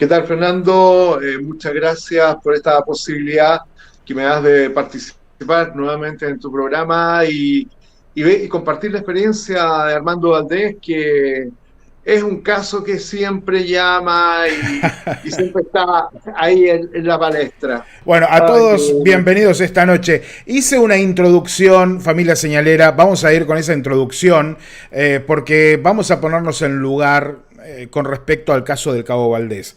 ¿Qué tal, Fernando? Muchas gracias por esta posibilidad que me das de participar nuevamente en tu programa y compartir la experiencia de Armando Valdés, que es un caso que siempre llama y siempre está ahí en la palestra. Bueno, a Ay, qué todos bueno. bienvenidos esta noche. Hice una introducción, familia señalera, vamos a ir con esa introducción porque vamos a ponernos en lugar con respecto al caso del Cabo Valdés.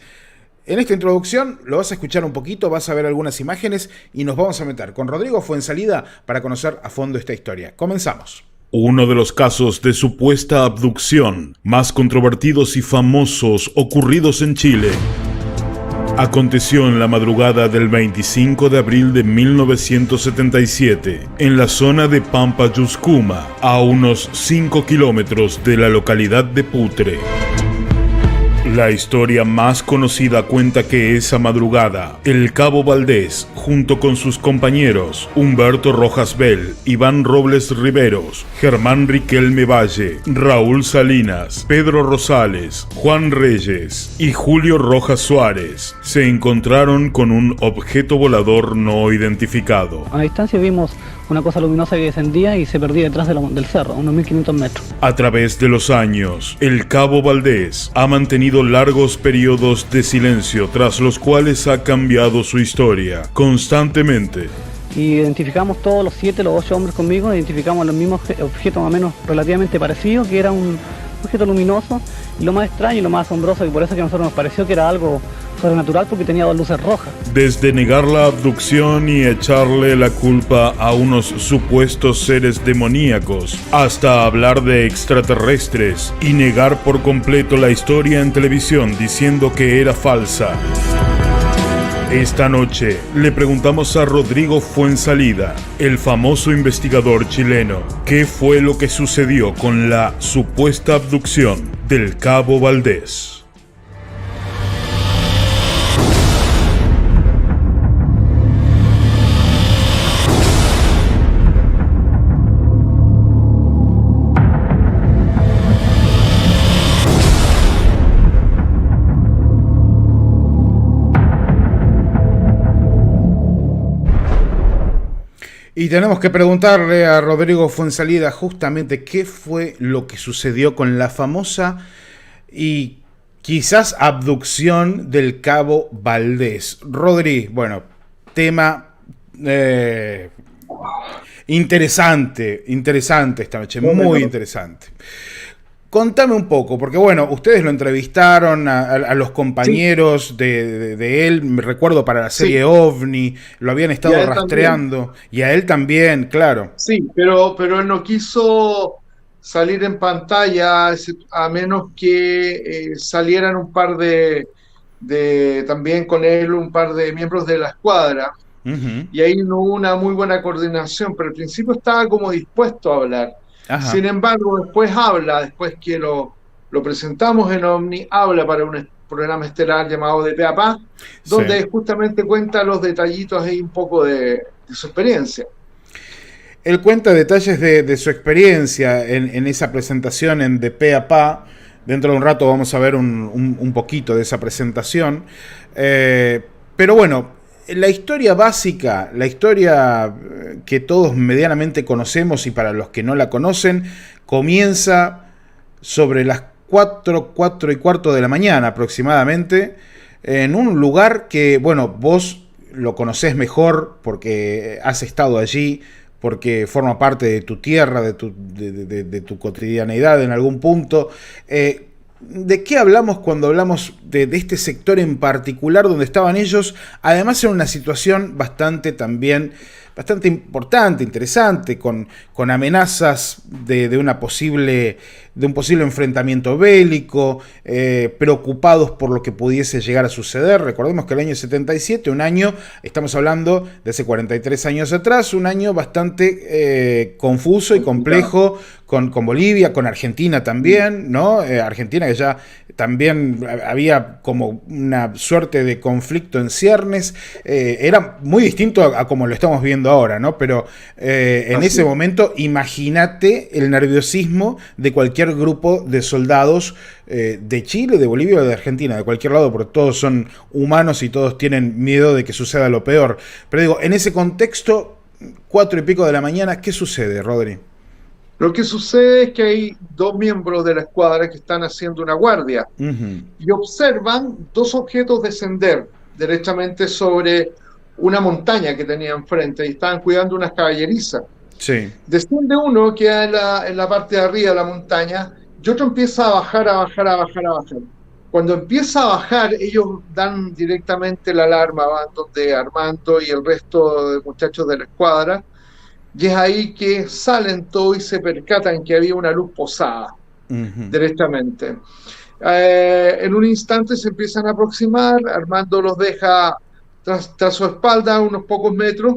En esta introducción lo vas a escuchar un poquito, vas a ver algunas imágenes y nos vamos a meter con Rodrigo Fuensalida para conocer a fondo esta historia. Comenzamos. Uno de los casos de supuesta abducción más controvertidos y famosos ocurridos en Chile aconteció en la madrugada del 25 de abril de 1977 en la zona de Pampa Yuscuma, a unos 5 kilómetros de la localidad de Putre. La historia más conocida cuenta que esa madrugada, el Cabo Valdés, junto con sus compañeros Humberto Rojas Bell, Iván Robles Riveros, Germán Riquelme Valle, Raúl Salinas, Pedro Rosales, Juan Reyes y Julio Rojas Suárez, se encontraron con un objeto volador no identificado. A distancia vimos una cosa luminosa que descendía y se perdía detrás del cerro, unos 1500 metros. A través de los años, el Cabo Valdés ha mantenido largos periodos de silencio tras los cuales ha cambiado su historia constantemente. Y identificamos todos los 7, los 8 hombres conmigo, identificamos los mismos objetos más o menos relativamente parecidos, que era un objeto luminoso, y lo más extraño y lo más asombroso, y por eso que a nosotros nos pareció que era algo sobrenatural, porque tenía 2 luces rojas. Desde negar la abducción y echarle la culpa a unos supuestos seres demoníacos, hasta hablar de extraterrestres y negar por completo la historia en televisión diciendo que era falsa. Esta noche le preguntamos a Rodrigo Fuensalida, el famoso investigador chileno, qué fue lo que sucedió con la supuesta abducción del Cabo Valdés. Y tenemos que preguntarle a Rodrigo Fuensalida justamente qué fue lo que sucedió con la famosa y quizás abducción del Cabo Valdés. Rodri, bueno, tema interesante esta noche, muy interesante. Contame un poco, porque bueno, ustedes lo entrevistaron a los Sí, compañeros de él, me recuerdo para la serie sí, OVNI, lo habían y a estado él también. rastreando, y a él también, claro. Sí, pero él no quiso salir en pantalla, a menos que salieran un par también con él un par de miembros de la escuadra, Ujú. y ahí no hubo una muy buena coordinación, pero al principio estaba como dispuesto a hablar. Sin Ajá, embargo, después habla, después que lo presentamos en Omni, habla para un programa estelar llamado De Pe a Pa, sí. donde justamente cuenta los detallitos ahí un poco de su experiencia. Él cuenta detalles de su experiencia en esa presentación en De Pe a Pa. Dentro de un rato vamos a ver un poquito de esa presentación. Pero bueno, la historia básica, la historia que todos medianamente conocemos y para los que no la conocen, comienza sobre las 4 y cuarto de la mañana aproximadamente, en un lugar que, bueno, vos lo conocés mejor porque has estado allí, porque forma parte de tu tierra, de tu cotidianeidad en algún punto. ¿De qué hablamos cuando hablamos de este sector en particular donde estaban ellos? Además en una situación bastante también, bastante importante, interesante, con amenazas de un posible enfrentamiento bélico, preocupados por lo que pudiese llegar a suceder. Recordemos que el año 77, un año, estamos hablando de hace 43 años atrás, un año bastante confuso y Complicado. complejo con Bolivia, con Argentina también, ¿no? Argentina que ya también había como una suerte de conflicto en ciernes, era muy distinto a como lo estamos viendo ahora, ¿no? Pero en ese momento, imagínate el nerviosismo de cualquier grupo de soldados de Chile, de Bolivia o de Argentina, de cualquier lado, porque todos son humanos y todos tienen miedo de que suceda lo peor. Pero digo, en ese contexto, 4 y pico de la mañana, ¿qué sucede, Rodri? Lo que sucede es que hay dos miembros de la escuadra que están haciendo una guardia y observan dos objetos descender derechamente sobre una montaña que tenía enfrente y estaban cuidando unas caballerizas. Sí. Desciende uno, queda en la parte de arriba de la montaña, y otro empieza a bajar, a bajar, a bajar, a bajar. Cuando empieza a bajar, ellos dan directamente la alarma, van donde Armando y el resto de muchachos de la escuadra, y es ahí que salen todos y se percatan que había una luz posada, directamente. En un instante se empiezan a aproximar, Armando los deja tras su espalda unos pocos metros,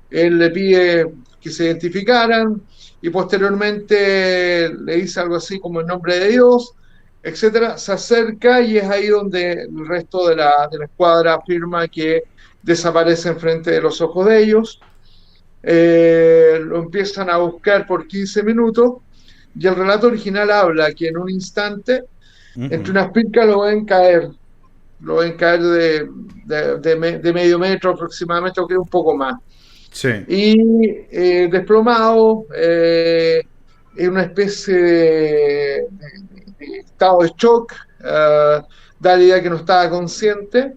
él le pide que se identificaran y posteriormente le dice algo así como en nombre de Dios, etcétera, se acerca y es ahí donde el resto de la escuadra afirma que desaparece enfrente de los ojos de ellos. Lo empiezan a buscar por 15 minutos y el relato original habla que en un instante entre unas pincas lo ven caer de medio metro aproximadamente, o que un poco más. Sí. Y desplomado, en una especie de estado de shock, da la idea que no estaba consciente,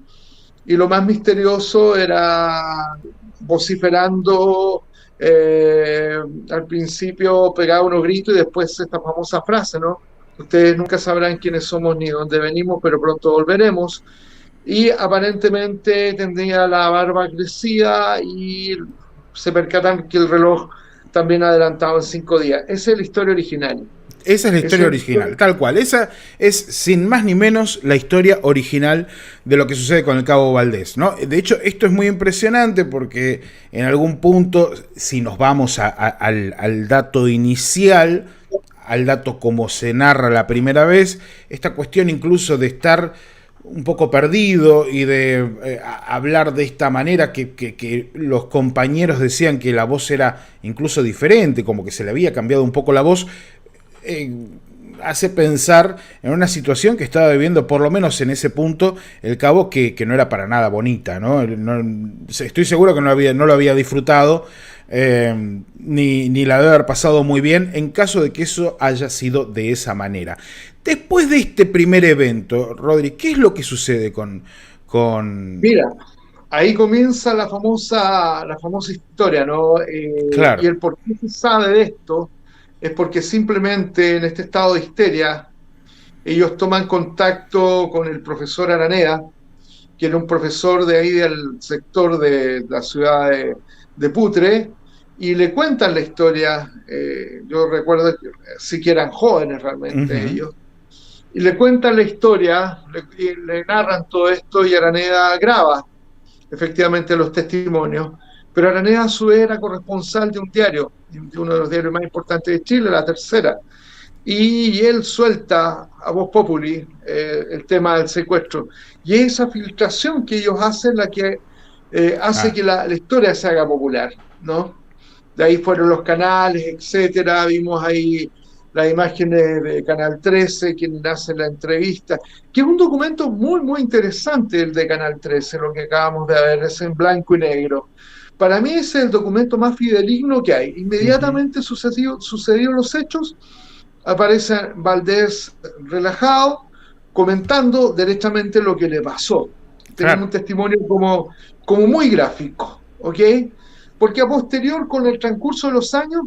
y lo más misterioso era vociferando, al principio pegaba unos gritos y después esta famosa frase, ¿no? Ustedes nunca sabrán quiénes somos ni dónde venimos, pero pronto volveremos. Y aparentemente tendría la barba crecida y se percatan que el reloj también adelantado en 5 días. Esa es la historia original. Esa es la historia original, tal cual. Esa es, sin más ni menos, la historia original de lo que sucede con el Cabo Valdés, ¿no? De hecho, esto es muy impresionante porque en algún punto, si nos vamos al dato inicial, al dato como se narra la primera vez, esta cuestión incluso de estar un poco perdido y de hablar de esta manera que los compañeros decían que la voz era incluso diferente, como que se le había cambiado un poco la voz, hace pensar en una situación que estaba viviendo, por lo menos en ese punto, el Cabo, que no era para nada bonita, ¿no? Estoy seguro que no lo había disfrutado, ni la debe haber pasado muy bien, en caso de que eso haya sido de esa manera. Después de este primer evento, Rodri, ¿qué es lo que sucede con... Mira, ahí comienza la famosa historia, ¿no? Claro. Y el por qué se sabe de esto es porque simplemente en este estado de histeria ellos toman contacto con el profesor Araneda, que era un profesor de ahí del sector de la ciudad de Putre, y le cuentan la historia. Yo recuerdo que sí que eran jóvenes realmente ellos, y le cuentan la historia, le narran todo esto, y Araneda graba efectivamente los testimonios, pero Araneda a su vez era corresponsal de un diario, de uno de los diarios más importantes de Chile, La Tercera, y él suelta a Voz Populi el tema del secuestro, y esa filtración que ellos hacen la que hace que la historia se haga popular, ¿no? De ahí fueron los canales, etcétera, vimos ahí las imágenes de Canal 13, quien hace la entrevista, que es un documento muy, muy interesante el de Canal 13, lo que acabamos de ver, es en blanco y negro. Para mí es el documento más fidedigno que hay. Inmediatamente sucedieron los hechos, aparece Valdés relajado, comentando directamente lo que le pasó. Tenemos un testimonio como muy gráfico, ¿ok? Porque a posterior, con el transcurso de los años,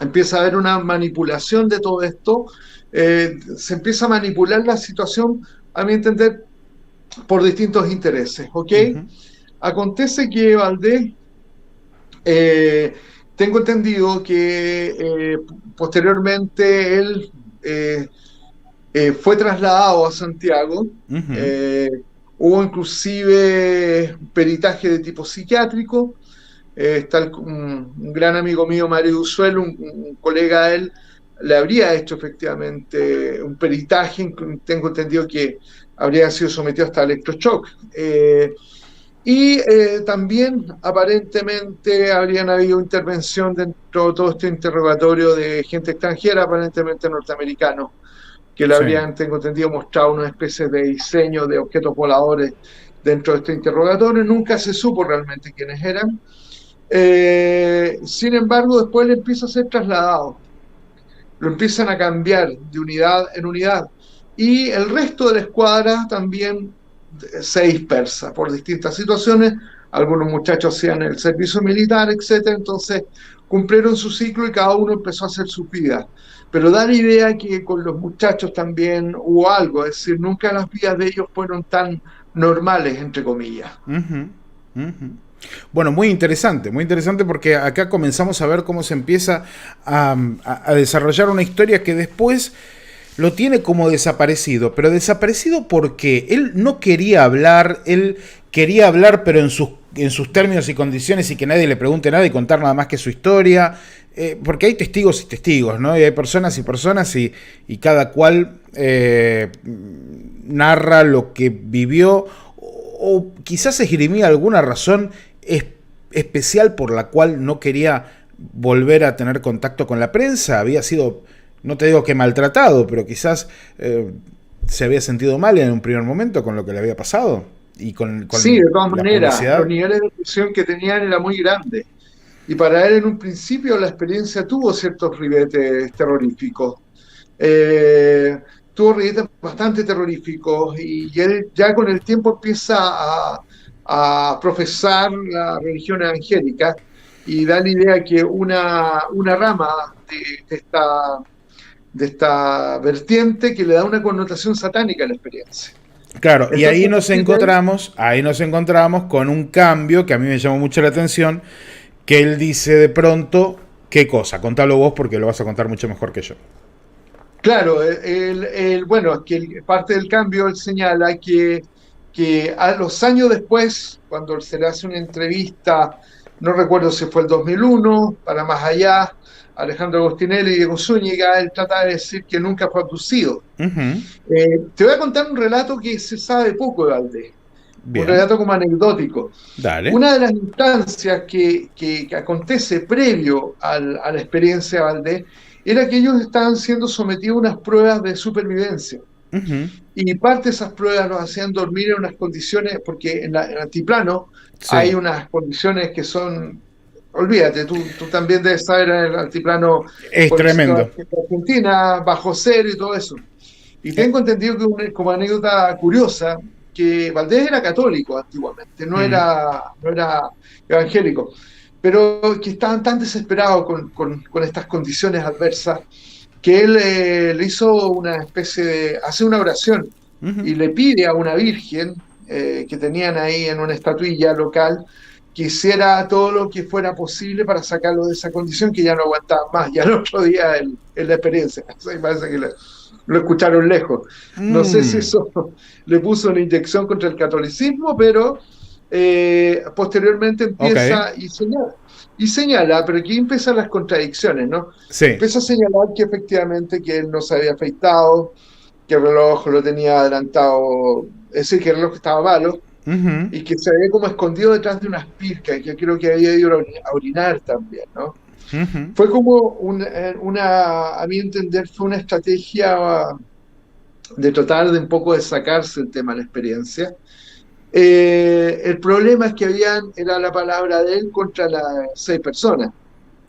empieza a haber una manipulación de todo esto, se empieza a manipular la situación, a mi entender, por distintos intereses, ¿ok? Acontece que Valdés, tengo entendido que posteriormente él fue trasladado a Santiago, hubo inclusive peritaje de tipo psiquiátrico. Está un gran amigo mío, Mario Usuel, un colega de él, le habría hecho efectivamente un peritaje, tengo entendido que habría sido sometido hasta electroshock. También aparentemente habrían habido intervención dentro de todo este interrogatorio de gente extranjera, aparentemente norteamericanos, que le Sí. habrían, tengo entendido, mostrado una especie de diseño de objetos voladores dentro de este interrogatorio. Nunca se supo realmente quiénes eran. Sin embargo, después él empieza a ser trasladado, lo empiezan a cambiar de unidad en unidad, y el resto de la escuadra también se dispersa por distintas situaciones. Algunos muchachos hacían el servicio militar, etcétera. Entonces cumplieron su ciclo y cada uno empezó a hacer su vida. Pero da la idea que con los muchachos también hubo algo, es decir, nunca las vidas de ellos fueron tan normales, entre comillas. Ujú, ujú. Bueno, muy interesante porque acá comenzamos a ver cómo se empieza a desarrollar una historia que después lo tiene como desaparecido, pero desaparecido porque él no quería hablar, él quería hablar pero en sus términos y condiciones y que nadie le pregunte nada y contar nada más que su historia, porque hay testigos y testigos, ¿no? Y hay personas y personas y cada cual narra lo que vivió o quizás esgrimía alguna razón especial por la cual no quería volver a tener contacto con la prensa. Había sido, no te digo que maltratado, pero quizás se había sentido mal en un primer momento con lo que le había pasado. Y con Sí, de todas la maneras, publicidad. los niveles de presión que tenían eran muy grandes. Y para él en un principio la experiencia tuvo ciertos ribetes terroríficos. Eh, Tuvo ribetes bastante terroríficos y él ya con el tiempo empieza a profesar la religión evangélica y da la idea que una rama de esta vertiente que le da una connotación satánica a la experiencia. Claro, y Entonces, ahí nos encontramos con un cambio que a mí me llamó mucho la atención, que él dice de pronto, ¿qué cosa? Contalo vos porque lo vas a contar mucho mejor que yo. claro, bueno, es que parte del cambio él señala que a los años después, cuando se le hace una entrevista, no recuerdo si fue el 2001, para más allá, Alejandro Agostinelli y Diego Zúñiga, él trata de decir que nunca fue abducido. Ujú. Te voy a contar un relato que se sabe poco de Valdés, un Bien, relato como anecdótico. dale. Una de las instancias que acontece previo a la experiencia de Valdés era que ellos estaban siendo sometidos a unas pruebas de supervivencia. Ujú. Y parte de esas pruebas los hacían dormir en unas condiciones, porque en el altiplano hay Sí, unas condiciones que son, olvídate, tú también debes saber en el altiplano, es por decirlo, tremendo. en Argentina, bajo cero y todo eso. Y Eh, tengo entendido que como anécdota curiosa, que Valdés era católico antiguamente, mm, no era evangélico, pero que estaban tan desesperados con estas condiciones adversas que él le hizo una especie de, hace una oración ujú. y le pide a una virgen que tenían ahí en una estatuilla local que hiciera todo lo que fuera posible para sacarlo de esa condición que ya no aguantaba más. Y al otro día en la experiencia, o sea, parece que lo escucharon lejos. No sé si Mm, eso le puso una inyección contra el catolicismo, pero posteriormente ok, empieza y señala, pero aquí empiezan las contradicciones, ¿no? sí. Empieza a señalar que efectivamente que él no se había afeitado, que el reloj lo tenía adelantado, es decir, que el reloj estaba malo, Ujú, y que se había como escondido detrás de unas pircas, que creo que había ido a orinar también, ¿no? ujú. Fue como a mi entender, fue una estrategia de tratar de un poco de sacarse el tema de la experiencia. El problema es que era la palabra de él contra las 6 personas,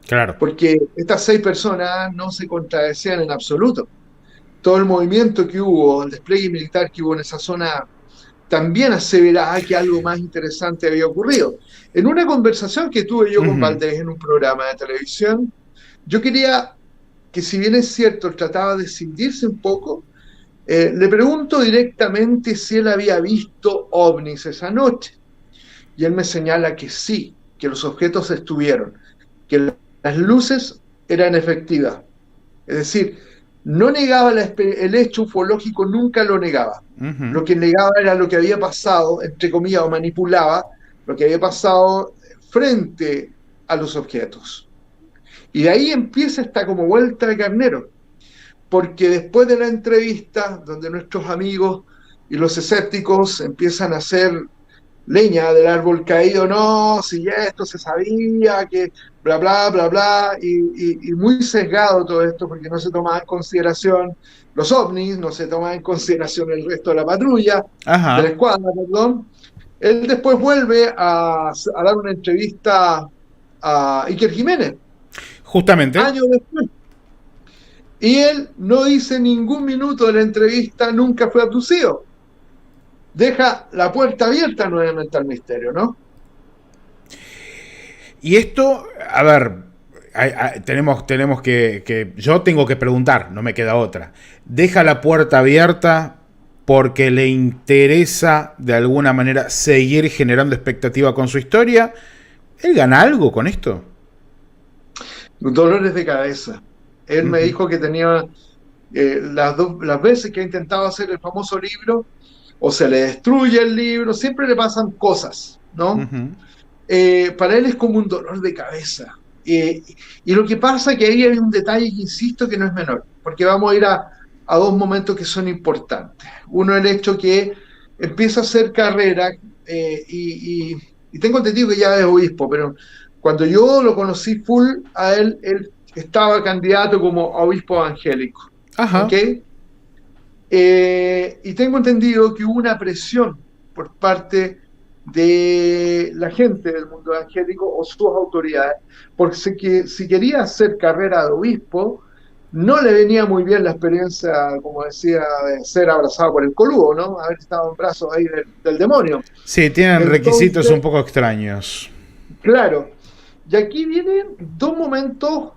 Claro. porque estas 6 personas no se contradecían en absoluto. Todo el movimiento que hubo, el despliegue militar que hubo en esa zona, también aseveraba que algo más interesante había ocurrido. En una conversación que tuve yo con Ujú. Valdés en un programa de televisión, yo quería que, si bien es cierto, él trataba de escindirse un poco, le pregunto directamente si él había visto ovnis esa noche. Y él me señala que sí, que los objetos estuvieron, que las luces eran efectivas. Es decir, no negaba el hecho ufológico, nunca lo negaba. Ujú. Lo que negaba era lo que había pasado, entre comillas, o manipulaba lo que había pasado frente a los objetos. Y de ahí empieza esta como vuelta de carnero. porque después de la entrevista, donde nuestros amigos y los escépticos empiezan a hacer leña del árbol caído, no, si ya esto se sabía, que bla, bla, bla, bla, y muy sesgado todo esto, porque no se toma en consideración los ovnis, no se toma en consideración el resto de la patrulla, de la Ajá, escuadra, perdón. Él después vuelve a dar una entrevista a Iker Jiménez, justamente. años después. Y él no dice ningún minuto de la entrevista, nunca fue abducido. Deja la puerta abierta nuevamente al misterio, ¿no? Y esto, a ver, tenemos yo tengo que preguntar, no me queda otra. ¿Deja la puerta abierta porque le interesa de alguna manera seguir generando expectativa con su historia? ¿Él gana algo con esto? Dolores de cabeza. Él me dijo que tenía las veces que ha intentado hacer el famoso libro, o se le destruye el libro, siempre le pasan cosas, ¿no? Ujú. Para él es como un dolor de cabeza. Y lo que pasa es que ahí hay un detalle que insisto que no es menor, porque vamos a ir a dos momentos que son importantes. Uno, el hecho que empieza a hacer carrera, y tengo entendido que ya es obispo, pero cuando yo lo conocí full a él, él estaba candidato como obispo evangélico, ¿ok? Ajá. Y tengo entendido que hubo una presión por parte de la gente del mundo evangélico o sus autoridades, porque si quería hacer carrera de obispo, no le venía muy bien la experiencia, como decía, de ser abrazado por el coludo, ¿no? Haber estado en brazos ahí del demonio. Sí, tienen requisitos un Entonces, poco extraños. claro, y aquí vienen dos momentos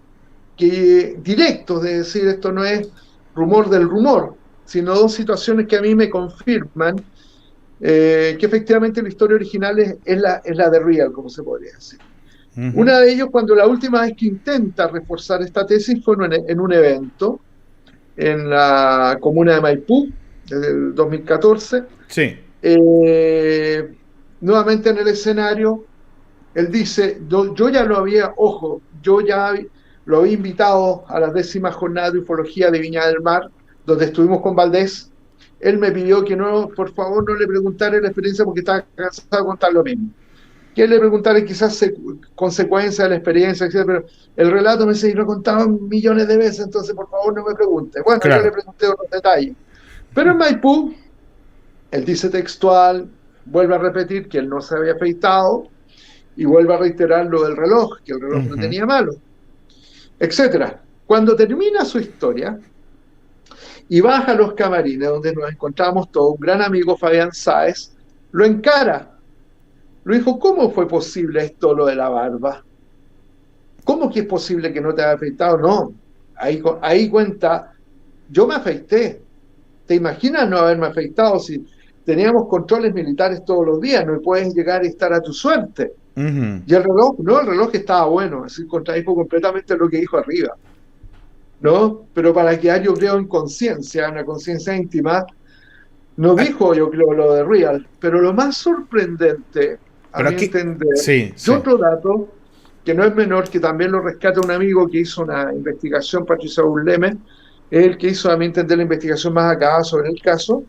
directos de decir esto no es rumor del rumor, sino dos situaciones que a mí me confirman que efectivamente la historia original es la de Real, como se podría decir. Ujú. Una de ellos, cuando la última vez que intenta reforzar esta tesis fue en un evento en la comuna de Maipú, desde el 2014. Sí. Eh, Nuevamente en el escenario, él dice, yo ya lo había, ojo, yo ya lo había invitado a la 10ª jornada de ufología de Viña del Mar, donde estuvimos con Valdés. Él me pidió que no, por favor, no le preguntara la experiencia porque estaba cansado de contar lo mismo. Que él le preguntara quizás consecuencias de la experiencia, etc. Pero el relato me dice, y lo he contado millones de veces, entonces por favor no me pregunte. Bueno, yo le Claro. pregunté otros detalles. Pero en Maipú, él dice textual, vuelve a repetir que él no se había afeitado, y vuelve a reiterar lo del reloj, que el reloj no Ujú. tenía malo, etcétera. Cuando termina su historia y baja a los camarines, donde nos encontramos todos, un gran amigo, Fabián Sáez, lo encara. Lo dijo, ¿cómo fue posible esto, lo de la barba? ¿Cómo que es posible que no te haya afeitado? No, ahí cuenta, yo me afeité. ¿Te imaginas no haberme afeitado si teníamos controles militares todos los días? No puedes llegar y estar a tu suerte. Ujú. Y el reloj, no, el reloj estaba bueno, así contradijo completamente lo que dijo arriba, ¿no? Pero para quedar, yo creo, en conciencia, una conciencia íntima, no Ay, dijo, yo creo, lo de Real. Pero lo más sorprendente, a pero mi aquí. entender, Sí, y sí. otro dato, que no es menor, que también lo rescata un amigo que hizo una investigación, Patricio Burleme, es el que hizo, a mi entender, la investigación más acabada sobre el caso,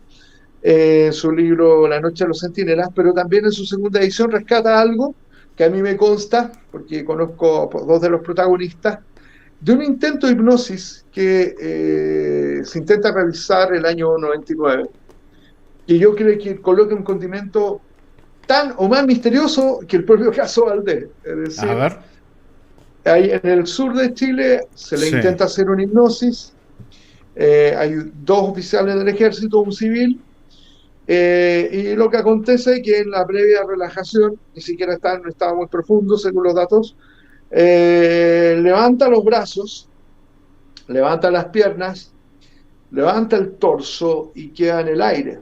su libro La Noche de los Centinelas, pero también en su segunda edición rescata algo que a mí me consta, porque conozco dos de los protagonistas, de un intento de hipnosis que se intenta realizar el año 99, que yo creo que coloca un condimento tan o más misterioso que el propio caso Valdés. Es A decir, ver. ahí en el sur de Chile se le Sí. intenta hacer una hipnosis, hay dos oficiales del ejército, un civil, y lo que acontece es que en la previa relajación, ni siquiera no estaba muy profundo según los datos, levanta los brazos, levanta las piernas, levanta el torso y queda en el aire,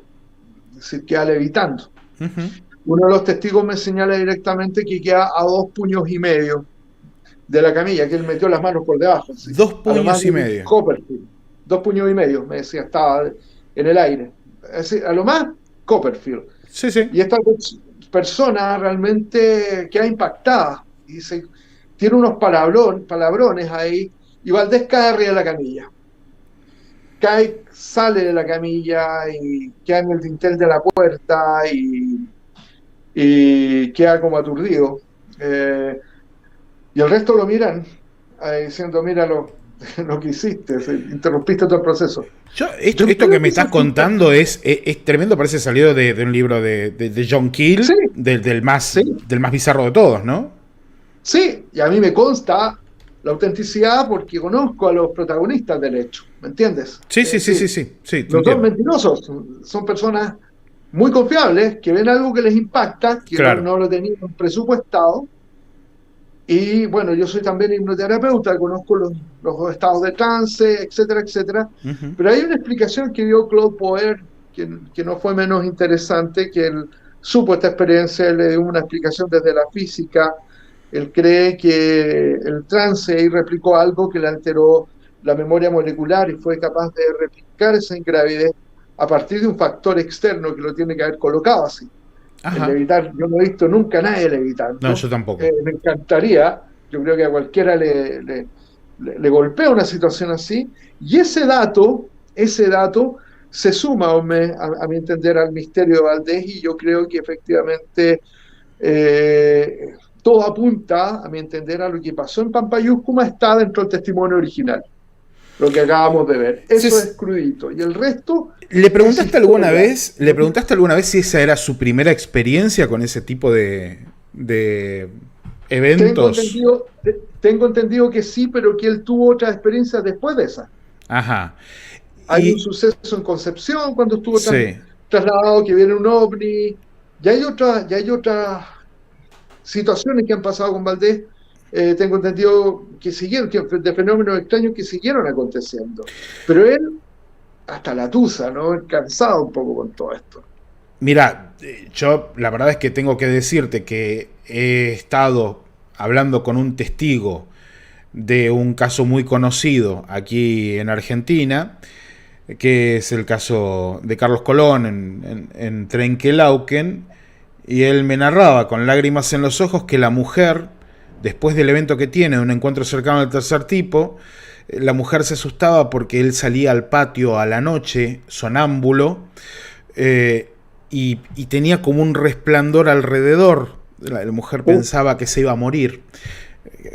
es decir, queda levitando. Ujú. Uno de los testigos me señala directamente que queda a 2,5 puños de la camilla, que él metió las manos por debajo, ¿sí? Dos A lo más puños y de medio. Copperfield. 2,5 puños, me decía, estaba en el aire. Es decir, a lo más Copperfield. Sí, sí. Y esta persona realmente queda impactada y tiene unos palabrones ahí, y Valdés cae arriba de la camilla. cae, sale de la camilla y queda en el dintel de la puerta y queda como aturdido. Y el resto lo miran diciendo, mira lo que hiciste, interrumpiste todo el proceso. Esto que me estás contando es tremendo, parece salido de un libro de John Keel, sí, del más sí, bizarro de todos, ¿no? Sí, y a mí me consta la autenticidad porque conozco a los protagonistas del hecho, ¿me entiendes? Sí, Sí, te no son entiendo. mentirosos, son personas muy confiables, que ven algo que les impacta, que Claro. no lo tenían presupuestado. Y bueno, yo soy también hipnoterapeuta, conozco los estados de trance, etcétera, etcétera. Ujú. Pero hay una explicación que dio Claude Poer que no fue menos interesante, que él supo esta experiencia, él le dio una explicación desde la física. Él cree que el trance ahí replicó algo que le alteró la memoria molecular y fue capaz de replicar esa ingravidez a partir de un factor externo que lo tiene que haber colocado así. El Ajá. levitar, yo no he visto nunca a nadie No, levitando. yo tampoco. Me encantaría, yo creo que a cualquiera le golpea una situación así. Y ese dato se suma, hombre, a mi entender, al misterio de Valdés, y yo creo que efectivamente todo apunta, a mi entender, a lo que pasó en Pampayúscuma está dentro del testimonio original, lo que acabamos de ver. Eso Se- es crudito. Y el resto ¿Le es preguntaste alguna historia. vez, le preguntaste alguna vez si esa era su primera experiencia con ese tipo de Tengo eventos? entendido, tengo entendido que sí, pero que él tuvo otras experiencias después de esa. Ajá. Hay un Y suceso en Concepción cuando estuvo sí. trasladado, que viene un ovni. Ya hay otras situaciones que han pasado con Valdés. Tengo entendido que siguieron, de fenómenos extraños que siguieron aconteciendo. Pero él, hasta la tusa, ¿no? Cansado un poco con todo esto. Mira, yo la verdad es que tengo que decirte que he estado hablando con un testigo de un caso muy conocido aquí en Argentina, que es el caso de Carlos Colón en Trenquelauquen, y él me narraba con lágrimas en los ojos que la mujer, después del evento que tiene, un encuentro cercano al tercer tipo, la mujer se asustaba porque él salía al patio a la noche, sonámbulo, eh, y tenía como un resplandor alrededor. La mujer Uf, pensaba que se iba a morir.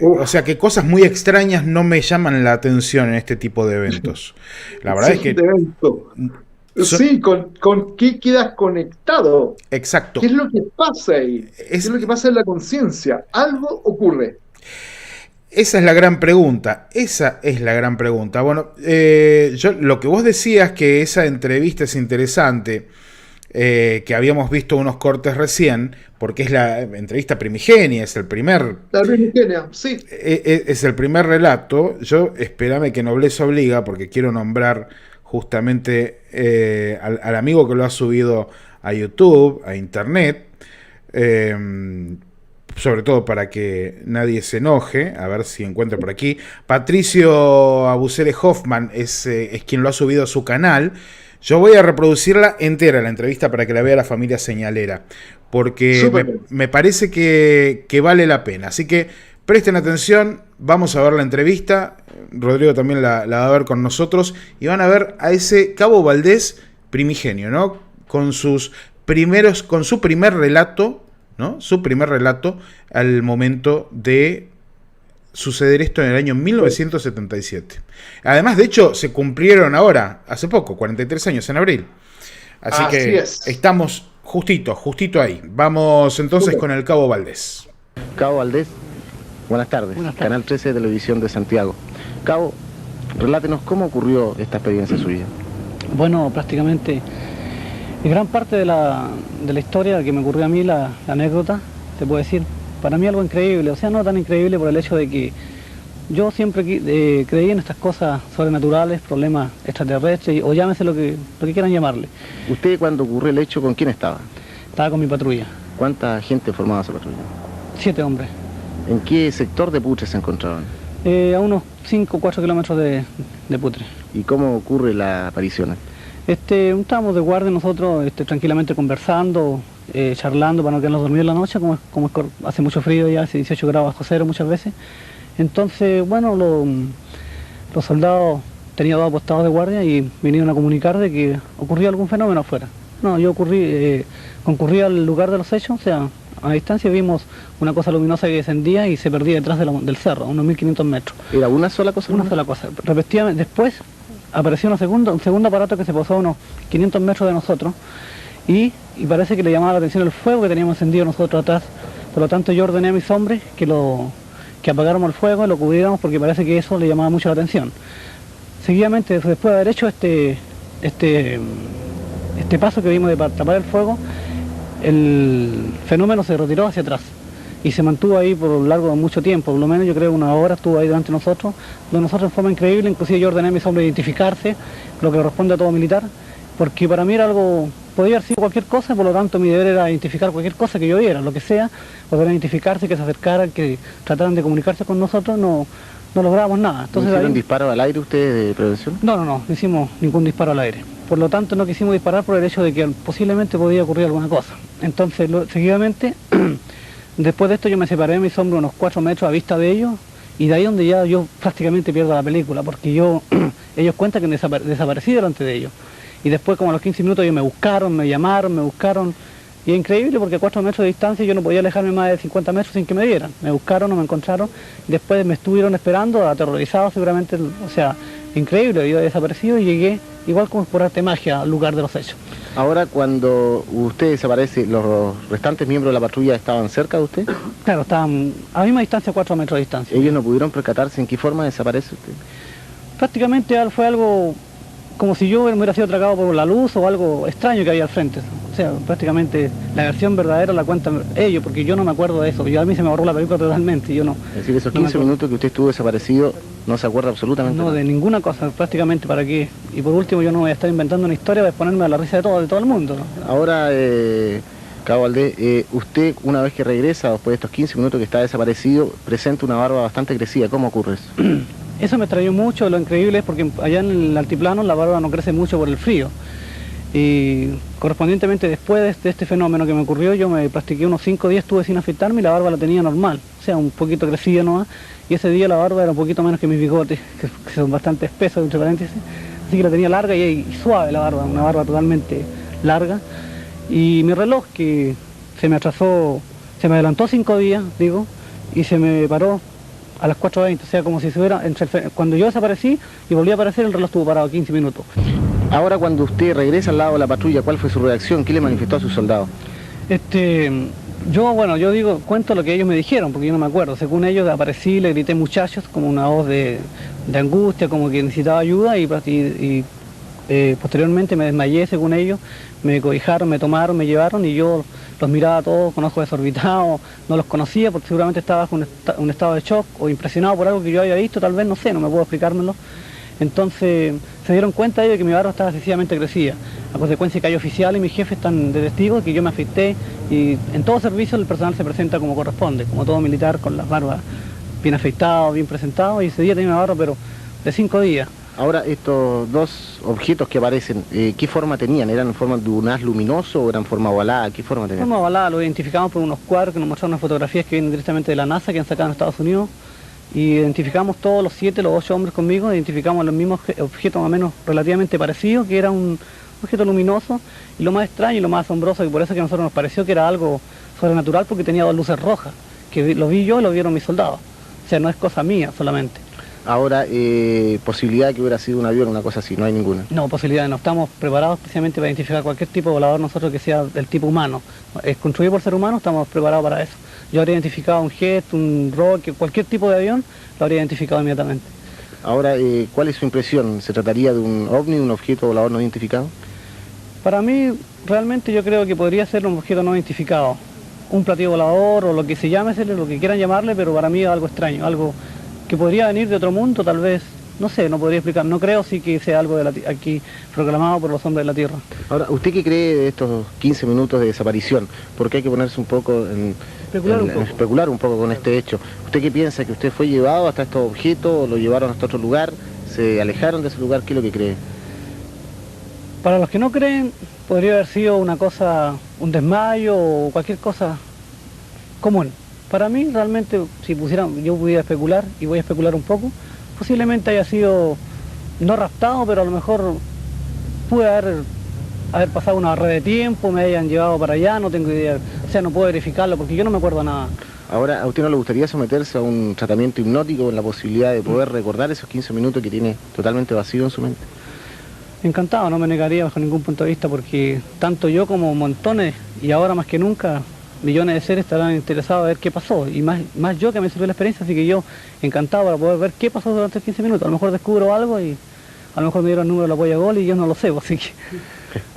O uf, sea que cosas muy extrañas no me llaman la atención en este tipo de eventos. La verdad es sí, de que... evento. so- Sí, con qué quedas conectado. ¿Qué exacto. es lo que pasa ahí? ¿Qué es Es, lo que pasa en la conciencia? Algo ocurre. esa es la gran pregunta. Esa es la gran pregunta. Bueno, yo, lo que vos decías que esa entrevista es interesante, que habíamos visto unos cortes recién, porque es la entrevista primigenia, es el primer La primigenia, sí. es el primer relato. Yo, espérame que nobleza obliga, porque quiero nombrar justamente al amigo que lo ha subido a YouTube, a internet, sobre todo para que nadie se enoje, a ver si encuentro por aquí. Patricio Abusere Hoffman es quien lo ha subido a su canal. Yo voy a reproducirla entera, la entrevista, para que la vea la familia señalera, porque Súper bien. me parece que vale la pena. Así que presten atención, vamos a ver la entrevista. Rodrigo también la va a ver con nosotros, y van a ver a ese Cabo Valdés primigenio, ¿no? Con sus con su primer relato, ¿no? Su primer relato al momento de suceder esto en el año 1977. Además, de hecho, se cumplieron ahora, hace poco, 43 años en abril. Así Así que es. estamos justito ahí. Vamos entonces Súper. con el Cabo Valdés. Cabo Valdés, buenas tardes. Buenas tardes. Canal 13 de Televisión de Santiago. Cabo, relátenos cómo ocurrió esta experiencia suya. Bueno, prácticamente gran parte de la historia que me ocurrió a mí, la anécdota, te puedo decir, para mí algo increíble, o sea, no tan increíble por el hecho de que yo siempre creí en estas cosas sobrenaturales, problemas extraterrestres, o llámese lo que quieran llamarle. Usted, cuando ocurrió el hecho, ¿con quién estaba? Estaba con mi patrulla, ¿Cuánta gente formaba esa patrulla? 7 hombres, ¿En qué sector de Putre se encontraban? a unos 5 o 4 kilómetros de Putre. ¿Y cómo ocurre la aparición? Estábamos de guardia nosotros, tranquilamente conversando, charlando para no quedarnos dormidos en la noche, hace mucho frío ya, hace 18 grados bajo cero muchas veces. Entonces, bueno, los soldados tenía 2 apostados de guardia y vinieron a comunicar de que ocurría algún fenómeno afuera. No, yo concurrí al lugar de los hechos, o sea, a distancia vimos una cosa luminosa que descendía y se perdía detrás del cerro, a unos 1500 metros. ¿Era una sola cosa? Una sola cosa. Repetidamente, después apareció un segundo aparato que se posó a unos 500 metros de nosotros y parece que le llamaba la atención el fuego que teníamos encendido nosotros atrás. Por lo tanto yo ordené a mis hombres que apagáramos el fuego y lo cubriéramos porque parece que eso le llamaba mucho la atención. Seguidamente, después de haber hecho este paso que vimos de tapar el fuego, el fenómeno se retiró hacia atrás y se mantuvo ahí por largo de mucho tiempo, por lo menos yo creo una hora estuvo ahí delante de nosotros, en forma increíble. Inclusive yo ordené a mis hombres identificarse, lo que corresponde a todo militar, porque para mí era algo, podía haber sido cualquier cosa, por lo tanto mi deber era identificar cualquier cosa que yo viera, lo que sea, poder identificarse, que se acercaran, que trataran de comunicarse con nosotros, no lográbamos nada. Entonces, ¿Hicieron disparo al aire ustedes de prevención? No hicimos ningún disparo al aire. Por lo tanto no quisimos disparar por el hecho de que posiblemente podía ocurrir alguna cosa. Entonces, seguidamente, después de esto yo me separé de mis hombres unos 4 metros a vista de ellos, y de ahí donde ya yo prácticamente pierdo la película, porque ellos cuentan que desaparecí delante de ellos. Y después, como a los 15 minutos, ellos me buscaron, me llamaron, y es increíble porque a 4 metros de distancia yo no podía alejarme más de 50 metros sin que me vieran. Me buscaron, no me encontraron, y después me estuvieron esperando, aterrorizados seguramente, o sea, increíble, yo desaparecido y llegué, igual como por arte de magia, al lugar de los hechos. Ahora, cuando usted desaparece, ¿los restantes miembros de la patrulla estaban cerca de usted? Claro, estaban a la misma distancia, 4 metros de distancia. ¿Ellos no pudieron percatarse en qué forma desaparece usted? Prácticamente fue algo como si yo me hubiera sido atracado por la luz o algo extraño que había al frente. O sea, prácticamente la versión verdadera la cuentan ellos, porque yo no me acuerdo de eso. A mí se me borró la película totalmente, yo no. Es decir, esos 15 minutos que usted estuvo desaparecido, ¿no se acuerda absolutamente no, nada? De ninguna cosa, prácticamente, ¿para qué? Y por último, yo no voy a estar inventando una historia para exponerme a la risa de todo el mundo, ¿no? Ahora, Cabo Valdés, usted, una vez que regresa, después de estos 15 minutos que está desaparecido, presenta una barba bastante crecida. ¿Cómo ocurre eso? Eso me extrañó mucho, lo increíble es porque allá en el altiplano la barba no crece mucho por el frío. Y correspondientemente después de este fenómeno que me ocurrió, yo me practiqué unos 5 días, estuve sin afeitarme y la barba la tenía normal, o sea, un poquito crecida nomás, y ese día la barba era un poquito menos que mis bigotes, que son bastante espesos, entre paréntesis, así que la tenía larga y suave la barba, una barba totalmente larga. Y mi reloj, que se me atrasó, se me adelantó 5 días, digo, y se me paró a las 4:20, o sea, como si se hubiera, cuando yo desaparecí y volví a aparecer, el reloj estuvo parado 15 minutos. Ahora, cuando usted regresa al lado de la patrulla, ¿cuál fue su reacción? ¿Qué le manifestó a sus soldados? Yo cuento lo que ellos me dijeron, porque yo no me acuerdo. Según ellos, aparecí, le grité muchachos, como una voz de angustia, como que necesitaba ayuda, y posteriormente me desmayé, según ellos, me cobijaron, me tomaron, me llevaron, y yo los miraba a todos con ojos desorbitados, no los conocía, porque seguramente estaba bajo un estado de shock, o impresionado por algo que yo había visto, tal vez, no sé, no me puedo explicármelo. Entonces se dieron cuenta ellos de que mi barba estaba excesivamente crecida. A consecuencia que hay oficiales y mis jefes están de testigos que yo me afeité, y en todo servicio el personal se presenta como corresponde, como todo militar, con las barbas bien afeitadas, bien presentadas, y ese día tenía una barba pero de 5 días. Ahora, estos dos objetos que aparecen, ¿qué forma tenían? ¿Eran en forma de un haz luminoso o eran en forma ovalada? ¿Qué forma tenían? Forma ovalada, lo identificamos por unos cuadros que nos mostraron unas fotografías que vienen directamente de la NASA, que han sacado en Estados Unidos. Y identificamos todos los 8 hombres conmigo, identificamos los mismos objetos más o menos relativamente parecidos, que era un objeto luminoso, y lo más extraño y lo más asombroso, y por eso que a nosotros nos pareció que era algo sobrenatural, porque tenía 2 luces rojas, que lo vi yo y lo vieron mis soldados. O sea, no es cosa mía solamente. Ahora, posibilidad de que hubiera sido un avión, una cosa así, no hay ninguna. No, posibilidad, no estamos preparados especialmente para identificar cualquier tipo de volador nosotros que sea del tipo humano. Es construido por ser humano, estamos preparados para eso. Yo habría identificado un jet, un rocket, cualquier tipo de avión, lo habría identificado inmediatamente. Ahora, ¿cuál es su impresión? ¿Se trataría de un ovni, un objeto volador no identificado? Para mí, realmente yo creo que podría ser un objeto no identificado. Un platillo volador o lo que se llame, lo que quieran llamarle, pero para mí es algo extraño, algo que podría venir de otro mundo, tal vez. No sé, no podría explicar. No creo sí que sea algo aquí proclamado por los hombres de la Tierra. Ahora, ¿usted qué cree de estos 15 minutos de desaparición? Porque hay que ponerse un poco especular un poco con este hecho. ¿Usted qué piensa? ¿Que usted fue llevado hasta estos objetos o lo llevaron hasta otro lugar? ¿Se alejaron de ese lugar? ¿Qué es lo que cree? Para los que no creen, podría haber sido una cosa, un desmayo o cualquier cosa común. Para mí, realmente, si yo pudiera especular, y voy a especular un poco, posiblemente haya sido no raptado, pero a lo mejor pude haber pasado una red de tiempo, me hayan llevado para allá, no tengo idea. O sea, no puedo verificarlo porque yo no me acuerdo nada. Ahora, ¿a usted no le gustaría someterse a un tratamiento hipnótico con la posibilidad de poder recordar esos 15 minutos que tiene totalmente vacío en su mente? Encantado, no me negaría bajo ningún punto de vista porque tanto yo como montones, y ahora más que nunca, millones de seres estarán interesados a ver qué pasó. Y más yo que me sirvió la experiencia, así que yo encantado para poder ver qué pasó durante 15 minutos. A lo mejor descubro algo y a lo mejor me dieron el número de la polla gol y yo no lo sé, así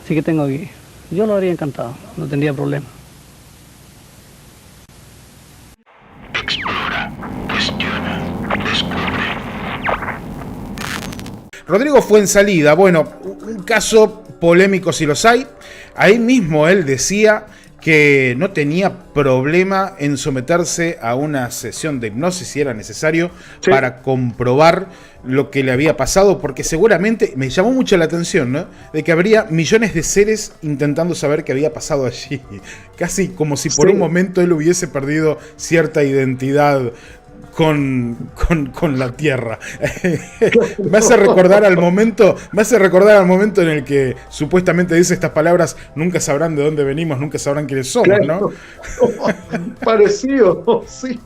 que tengo que... Yo lo haría encantado, no tendría problema. Explora, cuestiona, descubre. Rodrigo Fuenzalida, bueno, un caso polémico si los hay. Ahí mismo él decía que no tenía problema en someterse a una sesión de hipnosis si era necesario, sí, para comprobar lo que le había pasado, porque seguramente, me llamó mucho la atención, ¿no?, de que habría millones de seres intentando saber qué había pasado allí. Casi como si por un momento él hubiese perdido cierta identidad con la Tierra. Me hace recordar al momento en el que supuestamente dice estas palabras: nunca sabrán de dónde venimos, nunca sabrán quiénes somos, claro, ¿no? Parecido, sí.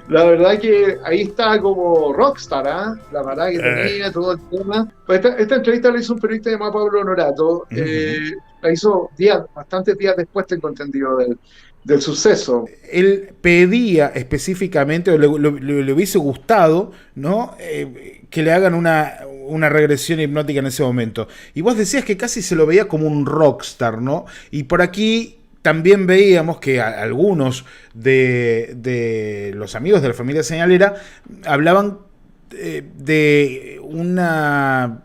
La verdad que ahí está como rockstar, ¿eh? La verdad que tenía todo el tema. Pues esta entrevista la hizo un periodista llamado Pablo Honorato. La hizo bastantes días después, tengo entendido, del suceso. Él pedía específicamente, o le hubiese gustado, ¿no?, que le hagan una regresión hipnótica en ese momento. Y vos decías que casi se lo veía como un rockstar, ¿no? Y por aquí también veíamos que algunos de los amigos de la familia señalera hablaban de una...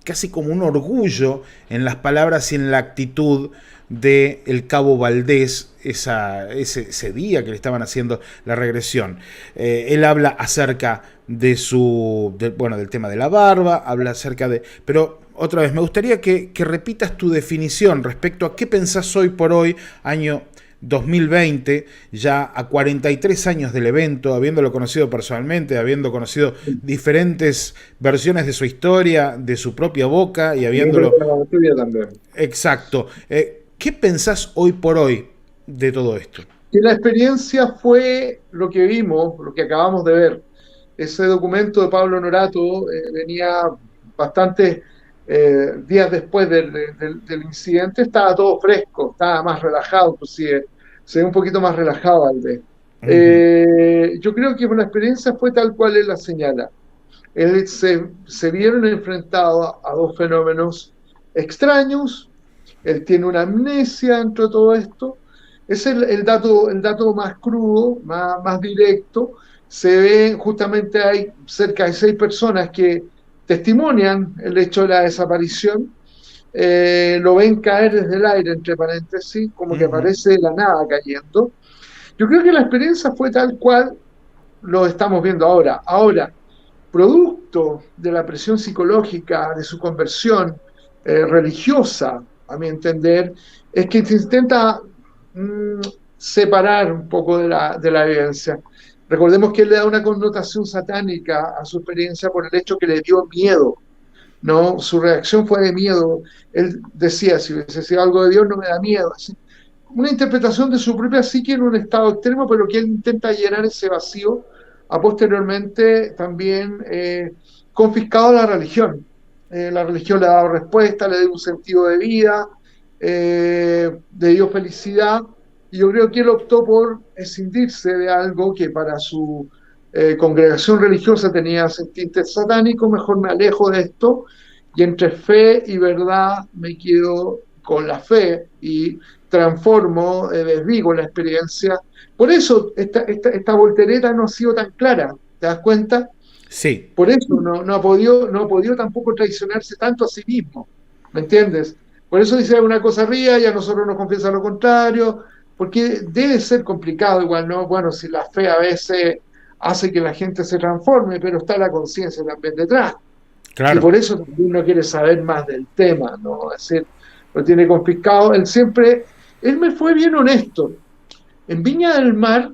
casi como un orgullo en las palabras y en la actitud de el cabo Valdés ese día que le estaban haciendo la regresión. Él habla acerca del tema de la barba, habla acerca de... Pero otra vez, me gustaría que repitas tu definición respecto a qué pensás hoy por hoy, año 2020, ya a 43 años del evento, habiéndolo conocido personalmente, habiendo conocido diferentes versiones de su historia, de su propia boca, y habiéndolo... también. Exacto. ¿Qué pensás hoy por hoy de todo esto? Que la experiencia fue lo que vimos, lo que acabamos de ver. Ese documento de Pablo Honorato venía bastantes días después del incidente, estaba todo fresco, estaba más relajado, inclusive se ve un poquito más relajado al vez. Yo creo que la experiencia fue tal cual él la señala. Él se vieron enfrentados a dos fenómenos extraños. Él tiene una amnesia dentro de todo esto. Ese es el dato más crudo, más directo. Se ve, justamente hay cerca de 6 personas que testimonian el hecho de la desaparición. Lo ven caer desde el aire, entre paréntesis, como que aparece de la nada cayendo. Yo creo que la experiencia fue tal cual lo estamos viendo ahora. Ahora, producto de la presión psicológica, de su conversión religiosa, a mi entender, es que se intenta separar un poco de la evidencia. Recordemos que él le da una connotación satánica a su experiencia por el hecho que le dio miedo, ¿no? Su reacción fue de miedo. Él decía: si hubiese sido algo de Dios, no me da miedo. Así, una interpretación de su propia psique en un estado extremo, pero que él intenta llenar ese vacío, a posteriormente también confiscado a la religión. La religión le ha dado respuesta, le dio un sentido de vida, le dio felicidad, y yo creo que él optó por escindirse de algo que para su congregación religiosa tenía tintes satánicos. Mejor me alejo de esto, y entre fe y verdad me quedo con la fe y transformo, desdigo la experiencia. Por eso esta voltereta no ha sido tan clara, ¿te das cuenta? Sí. Por eso no ha podido tampoco traicionarse tanto a sí mismo, ¿me entiendes? Por eso dice una cosa ría y a nosotros nos confiesa lo contrario, porque debe ser complicado igual, ¿no? Bueno, si la fe a veces hace que la gente se transforme, pero está la conciencia también detrás. Claro. Y por eso también uno quiere saber más del tema, ¿no? Es decir, lo tiene confiscado. Él me fue bien honesto. En Viña del Mar,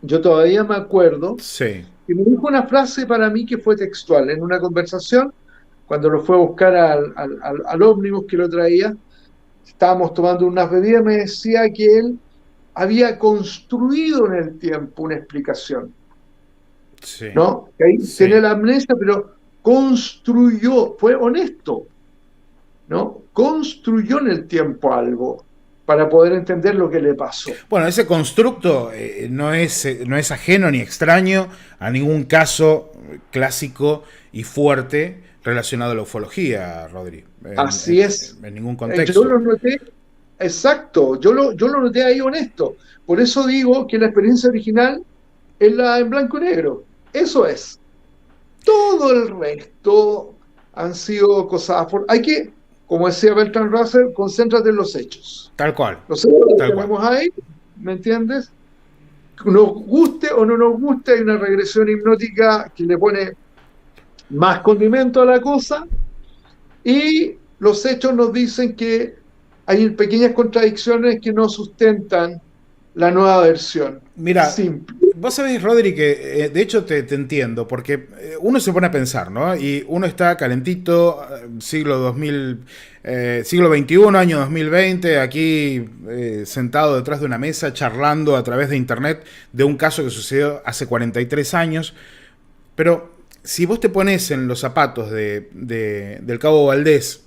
yo todavía me acuerdo, sí, y me dijo una frase para mí que fue textual en una conversación, cuando lo fue a buscar al ómnibus que lo traía, estábamos tomando unas bebidas, me decía que él había construido en el tiempo una explicación, Sí, ¿no? Que ahí sí. tiene la amnesia, pero construyó, fue honesto, ¿no? Construyó en el tiempo algo para poder entender lo que le pasó. Bueno, ese constructo no es ajeno ni extraño a ningún caso clásico y fuerte relacionado a la ufología, Rodri, Así es. en ningún Yo contexto. lo noté, exacto, yo lo noté ahí honesto. Por eso digo que la experiencia original es la en blanco y negro. Eso es. Todo el resto han sido cosas. Hay que, como decía Bertrand Russell, concéntrate en los hechos. Tal cual, Los hechos los tal cual. tenemos ahí, ¿me entiendes? Nos guste o no nos guste, hay una regresión hipnótica que le pone más condimento a la cosa, y los hechos nos dicen que hay pequeñas contradicciones que no sustentan la nueva versión. Mira, Simple. vos sabés, Rodri, que de hecho te entiendo, porque uno se pone a pensar, ¿no? Y uno está calentito, siglo 2000, siglo XXI, año 2020, aquí sentado detrás de una mesa, charlando a través de internet de un caso que sucedió hace 43 años. Pero si vos te pones en los zapatos del Cabo Valdés,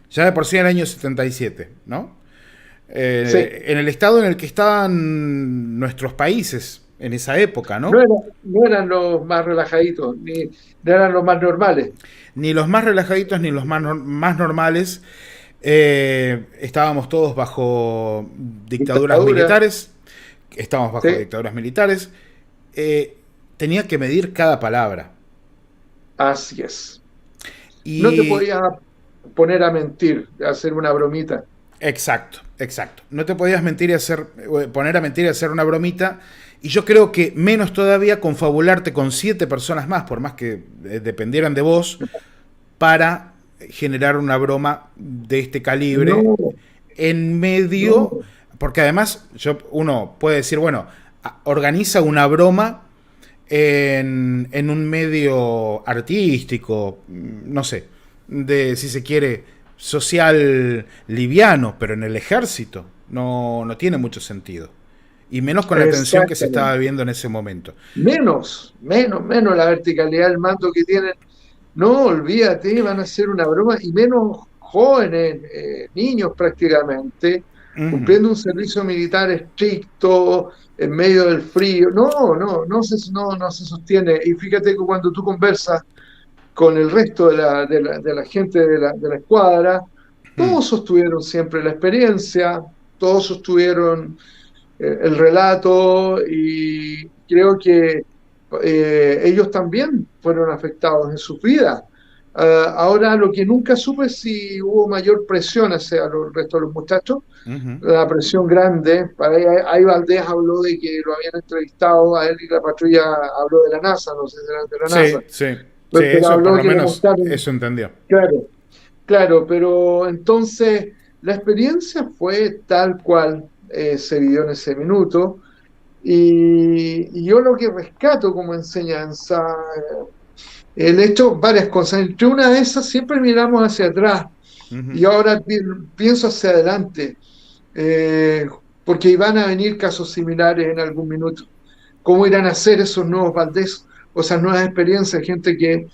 ya de por sí en el año 77, ¿no? Sí. En el estado en el que estaban nuestros países en esa época, ¿no? No eran los más relajaditos, ni no eran los más normales. Ni los más relajaditos ni los más normales. Estábamos todos bajo dictaduras militares. Estábamos bajo dictaduras militares. Tenía que medir cada palabra. Así es. Y no te podías poner a mentir, a hacer una bromita. Exacto. No te podías poner a mentir y hacer una bromita. Y yo creo que menos todavía confabularte con 7 personas más, por más que dependieran de vos, para generar una broma de este calibre en medio. Porque además uno puede decir, bueno, organiza una broma en un medio artístico, no sé, si se quiere, social liviano, pero en el ejército no tiene mucho sentido. Y menos con la tensión que se estaba viviendo en ese momento. Menos la verticalidad del mando que tienen. No, olvídate, van a hacer una broma, y menos jóvenes, niños prácticamente, cumpliendo un servicio militar estricto, en medio del frío. No se sostiene. Y fíjate que cuando tú conversas con el resto de la gente de la escuadra, todos sostuvieron siempre la experiencia, todos sostuvieron el relato, y creo que ellos también fueron afectados en sus vidas. Ahora, lo que nunca supe es si hubo mayor presión hacia el resto de los muchachos, la presión grande. Ahí Valdés habló de que lo habían entrevistado a él, y la patrulla habló de la NASA, no sé si era de la NASA. Sí, pero eso habló por lo que menos eso entendió. Claro, pero entonces la experiencia fue tal cual se vivió en ese minuto, y yo lo que rescato como enseñanza, el hecho, varias cosas. Entre una de esas, siempre miramos hacia atrás, y ahora pienso hacia adelante, porque van a venir casos similares en algún minuto. ¿Cómo irán a ser esos nuevos Valdés, o esas nuevas experiencias, gente que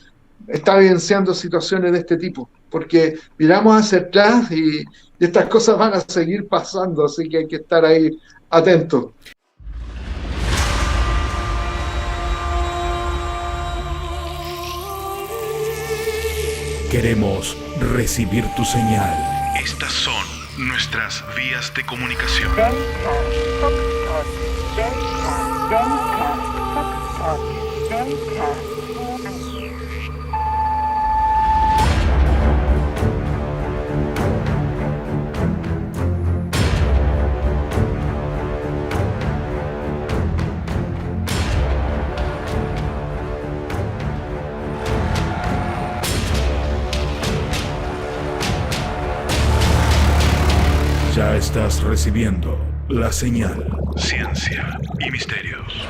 está vivenciando situaciones de este tipo? Porque miramos hacia atrás y estas cosas van a seguir pasando, así que hay que estar ahí atentos. Queremos recibir tu señal. Estas son nuestras vías de comunicación. Ya estás recibiendo la señal. Ciencia y misterios.